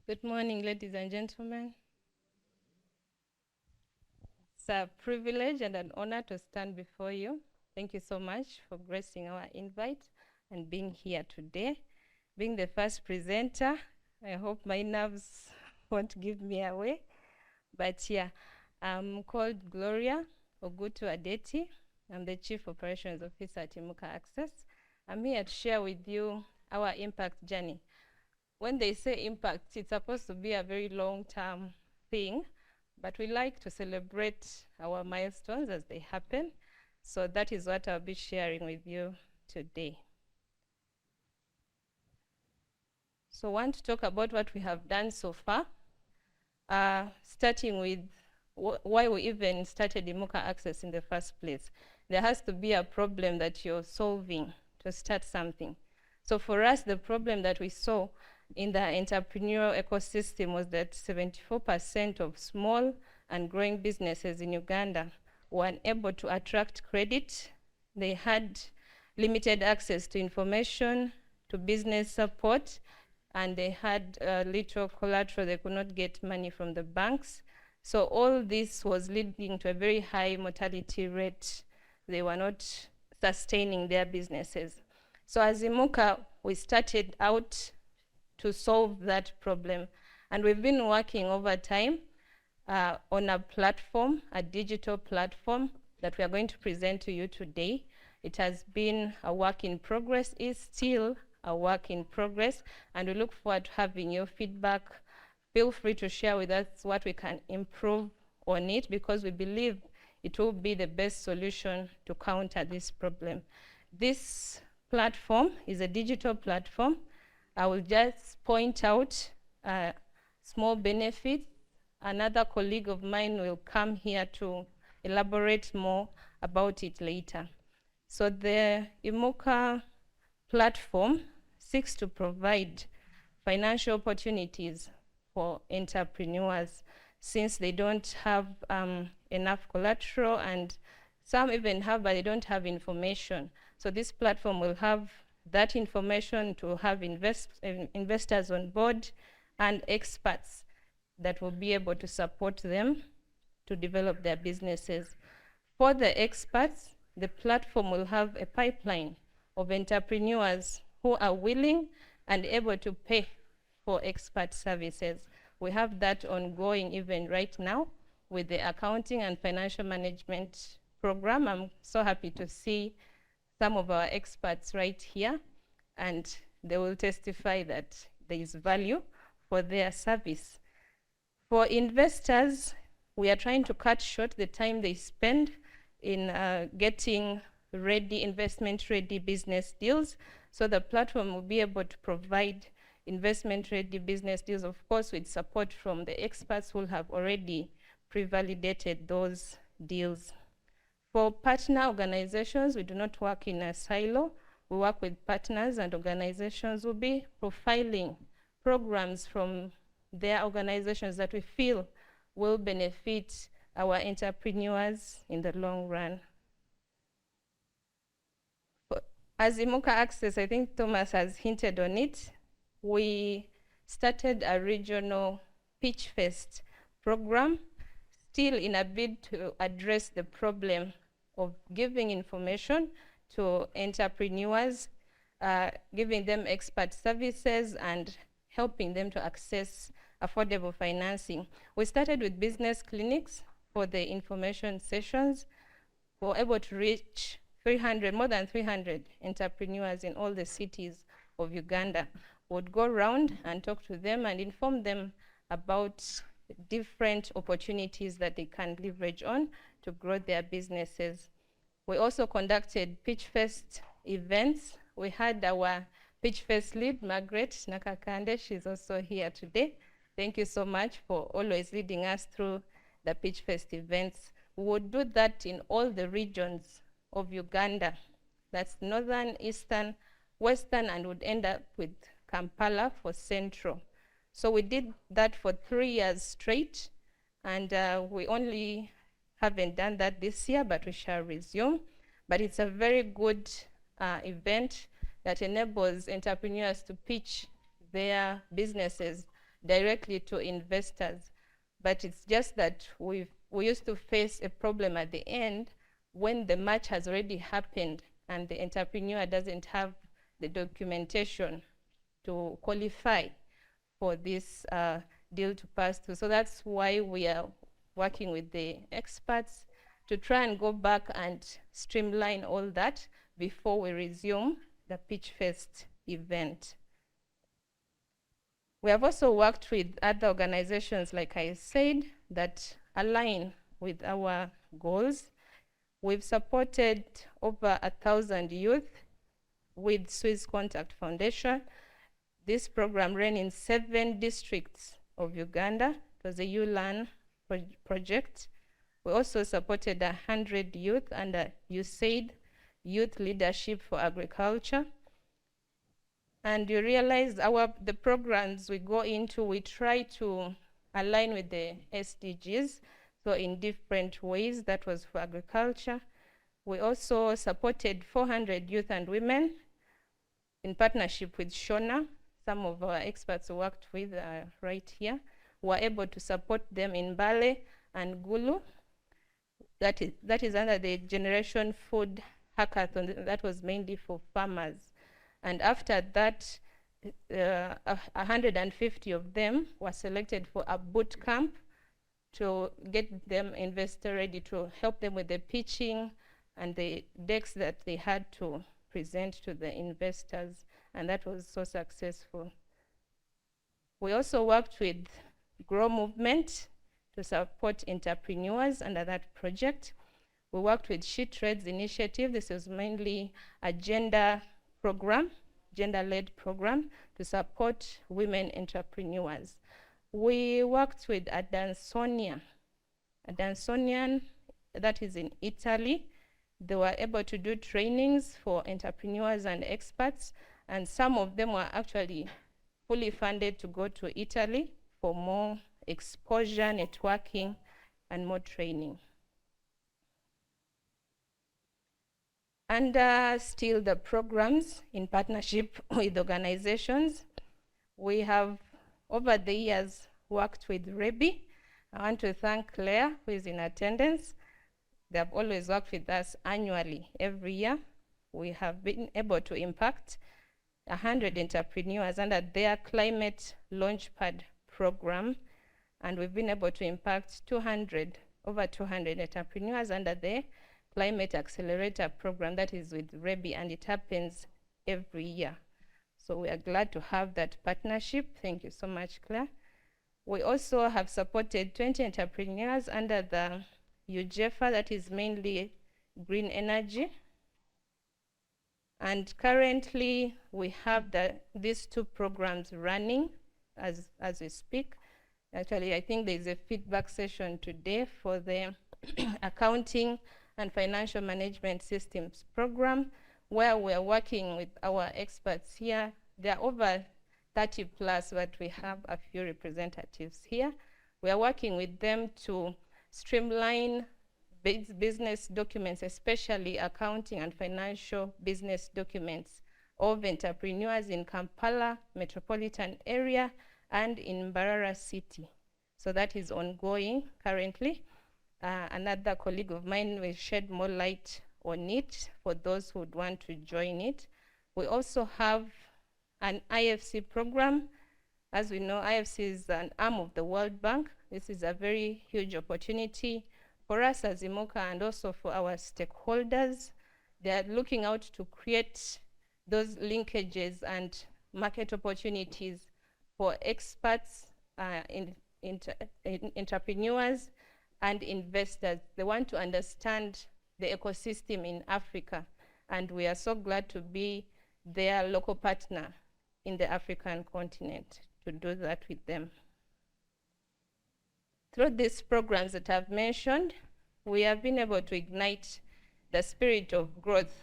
Good morning, ladies and gentlemen. It's a privilege and an honor to stand before you. Thank you so much for gracing our invite and being here today. Being the first presenter, I hope my nerves won't give me away. But yeah, I'm called Gloria Oguttu Adeti. I'm the Chief Operations Officer at Imuka Access. I'm here to share with you our impact journey. When they say impact, it's supposed to be a very long-term thing, but we like to celebrate our milestones as they happen. So that is what I'll be sharing with you today. So I want to talk about what we have done so far, starting with why we even started Imuka Access in the first place. There has to be a problem that you're solving to start something. So for us, the problem that we saw in the entrepreneurial ecosystem was that 74% of small and growing businesses in Uganda were unable to attract credit. They had limited access to information, to business support, and they had little collateral. They could not get money from the banks. So all this was leading to a very high mortality rate. They were not sustaining their businesses. So as Imuka, we started out to solve that problem. And we've been working over time on a platform, a digital platform that we are going to present to you today. It has been a work in progress, is still a work in progress, and we look forward to having your feedback. Feel free to share with us what we can improve on it, because we believe it will be the best solution to counter this problem. This platform is a digital platform. I will just point out small benefits. Another colleague of mine will come here to elaborate more about it later. So the Imuka platform seeks to provide financial opportunities for entrepreneurs, since they don't have enough collateral, and some even have, but they don't have information. So this platform will have that information to have investors on board and experts that will be able to support them to develop their businesses. For the experts, the platform will have a pipeline of entrepreneurs who are willing and able to pay for expert services. We have that ongoing even right now with the accounting and financial management program. I'm so happy to see some of our experts right here, and they will testify that there is value for their service. For investors, we are trying to cut short the time they spend in getting ready, investment-ready business deals. So the platform will be able to provide investment-ready business deals, of course, with support from the experts who have already pre-validated those deals. For partner organizations, we do not work in a silo. We work with partners, and organizations will be profiling programs from their organizations that we feel will benefit our entrepreneurs in the long run. As Imuka Access, I think Thomas has hinted on it, we started a regional Pitch Fest program, still in a bid to address the problem of giving information to entrepreneurs, giving them expert services, and helping them to access affordable financing. We started with business clinics for the information sessions. We were able to reach more than 300 entrepreneurs in all the cities of Uganda. We would go around and talk to them and inform them about different opportunities that they can leverage on to grow their businesses. We also conducted Pitch Fest events. We had our Pitch Fest lead, Margaret Nakakande. She's also here today. Thank you so much for always leading us through the Pitch Fest events. We would do that in all the regions of Uganda. That's northern, eastern, western, and would end up with Kampala for central. So we did that for 3 years straight, and we only haven't done that this year, but we shall resume. But it's a very good event that enables entrepreneurs to pitch their businesses directly to investors. But it's just that we used to face a problem at the end when the match has already happened and the entrepreneur doesn't have the documentation to qualify for this deal to pass through. So that's why we are working with the experts to try and go back and streamline all that before we resume the Pitch Fest event. We have also worked with other organizations, like I said, that align with our goals. We've supported over 1,000 youth with Swiss Contact Foundation. This program ran in 7 districts of Uganda. It was a ULearn project. We also supported 100 youth under USAID, Youth Leadership for Agriculture. And you realize the programs we go into, we try to align with the SDGs, so in different ways. That was for agriculture. We also supported 400 youth and women in partnership with Shona. Some of our experts worked with right here. Were able to support them in Bale and Gulu. That is under the Generation Food Hackathon. That was mainly for farmers. And after that, 150 of them were selected for a boot camp to get them investor ready, to help them with the pitching and the decks that they had to present to the investors. And that was so successful. We also worked with Grow Movement to support entrepreneurs under that project. We worked with She Trades Initiative. This is mainly a gender-led program to support women entrepreneurs. We worked with Adansonian, that is in Italy. They were able to do trainings for entrepreneurs and experts, and some of them were actually fully funded to go to Italy for more exposure, networking, and more training. And still the programs in partnership with organizations. We have, over the years, worked with REBI. I want to thank Claire, who is in attendance. They have always worked with us annually, every year. We have been able to impact 100 entrepreneurs under their Climate Launchpad program, and we've been able to impact over 200 entrepreneurs under the Climate Accelerator program, that is with REBI, and it happens every year. So we are glad to have that partnership. Thank you so much, Claire. We also have supported 20 entrepreneurs under the UJEFA, that is mainly green energy. And currently, we have these 2 programs running as we speak. Actually, I think there's a feedback session today for the accounting and financial management systems program, where we're working with our experts here. There are over 30 plus, but we have a few representatives here. We are working with them to streamline business documents, especially accounting and financial business documents of entrepreneurs in Kampala metropolitan area and in Mbarara city. So that is ongoing currently. Another colleague of mine will shed more light on it for those who would want to join it. We also have an IFC program. As we know, IFC is an arm of the World Bank. This is a very huge opportunity for us as Imuka and also for our stakeholders. They are looking out to create those linkages and market opportunities for experts, entrepreneurs, and investors. They want to understand the ecosystem in Africa, and we are so glad to be their local partner in the African continent to do that with them. Through these programs that I've mentioned, we have been able to ignite the spirit of growth.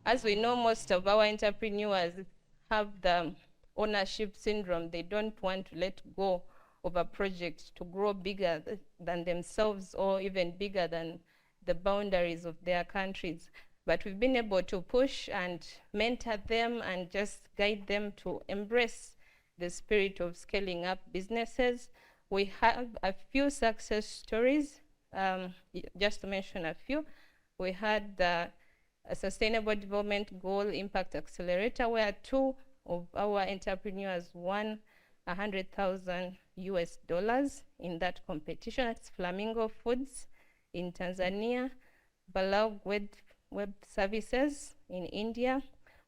As we know, most of our entrepreneurs have the ownership syndrome. They don't want to let go of a project to grow bigger than themselves or even bigger than the boundaries of their countries. But we've been able to push and mentor them and just guide them to embrace the spirit of scaling up businesses. We have a few success stories. Just to mention a few, we had a Sustainable Development Goal Impact Accelerator, where 2 of our entrepreneurs won $100,000 in that competition. It's Flamingo Foods in Tanzania, Balau Web Services in India.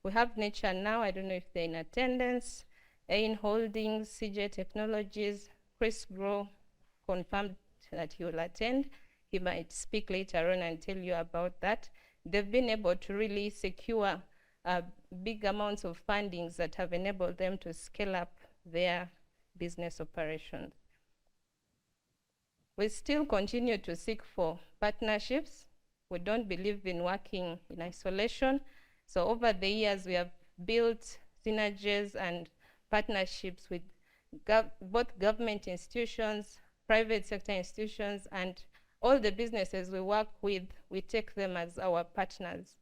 We have Nature Now, I don't know if they're in attendance, Ain Holdings, CJ Technologies, Chris Grow confirmed that he will attend. He might speak later on and tell you about that. They've been able to really secure big amounts of fundings that have enabled them to scale up their business operations. We still continue to seek for partnerships. We don't believe in working in isolation. So over the years, we have built synergies and partnerships with both government institutions, private sector institutions, and all the businesses we work with, we take them as our partners.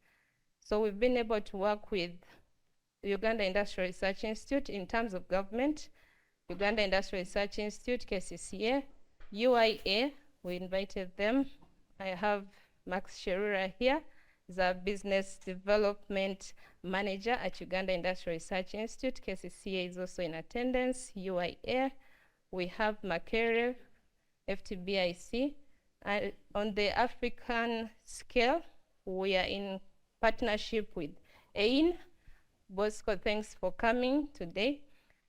So we've been able to work with the Uganda Industrial Research Institute in terms of government, Uganda Industrial Research Institute, KCCA, UIA, we invited them. I have Max Sherura here. He's a business development manager at Uganda Industrial Research Institute. KCCA is also in attendance. UIA, we have Makere, FTBIC. On the African scale, we are in partnership with AIN. Bosco, thanks for coming today.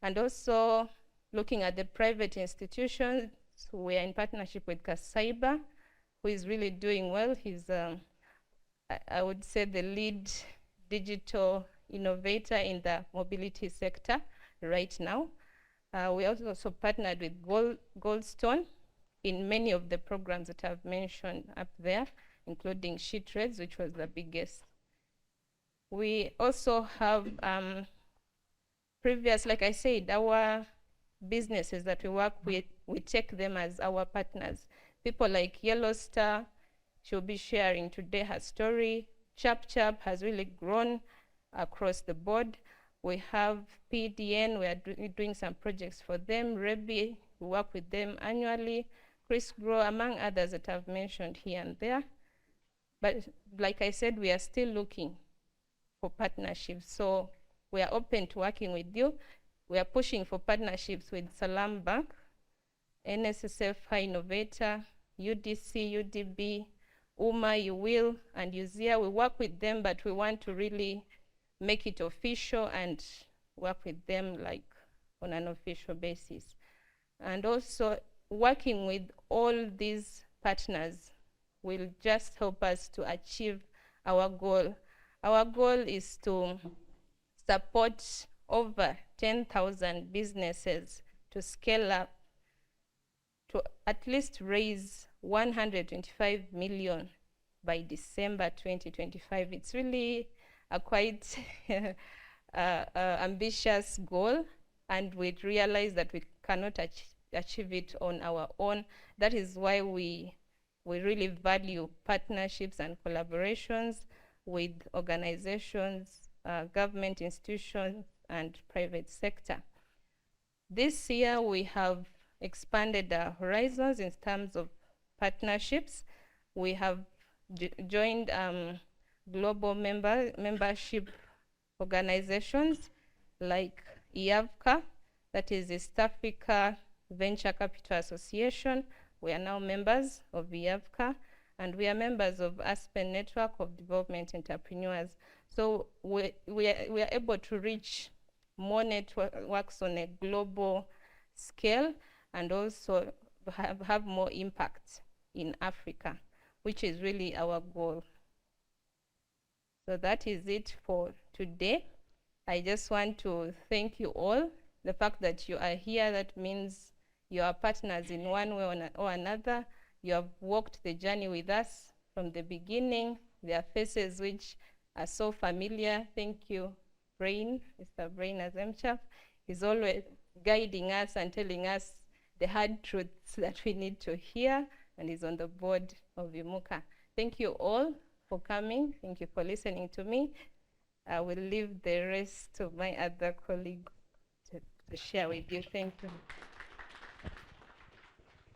And also looking at the private institutions, we are in partnership with Kasaiba, who is really doing well. He's, I would say, the lead digital innovator in the mobility sector right now. We also partnered with Goldstone in many of the programs that I've mentioned up there, including SheTrades, which was the biggest. We also have like I said, our businesses that we work with, we take them as our partners. People like Yellow Star, she'll be sharing today her story. Chap has really grown across the board. We have PDN, we are doing some projects for them. Rebi, we work with them annually. Chris Grow, among others that I've mentioned here and there. But like I said, we are still looking for partnerships. So we are open to working with you. We are pushing for partnerships with Salam Bank, NSSF High Innovator, UDC, UDB, UMA, UWIL, and UZIA. We work with them, but we want to really make it official and work with them like on an official basis. And also working with all these partners will just help us to achieve our goal. Our goal is to support over 10,000 businesses to scale up to at least raise 125 million by December 2025. It's really a quite ambitious goal, and we realize that we cannot achieve it on our own. That is why we really value partnerships and collaborations with organizations, government institutions, and private sector. This year, we have expanded our horizons in terms of partnerships. We have joined global membership organizations like IAVCA, that is East Africa Venture Capital Association. We are now members of IAVCA, and we are members of Aspen Network of Development Entrepreneurs. So we are able to reach more networks on a global scale and also have more impact in Africa, which is really our goal. So that is it for today. I just want to thank you all. The fact that you are here, that means you are partners in one way or another. You have walked the journey with us from the beginning. There are faces which are so familiar. Thank you, Brain, Mr. Brain Azemchap. He's always guiding us and telling us the hard truths that we need to hear, and he's on the board of Imuka. Thank you all for coming. Thank you for listening to me. I will leave the rest to my other colleagues to share with you. Thank you.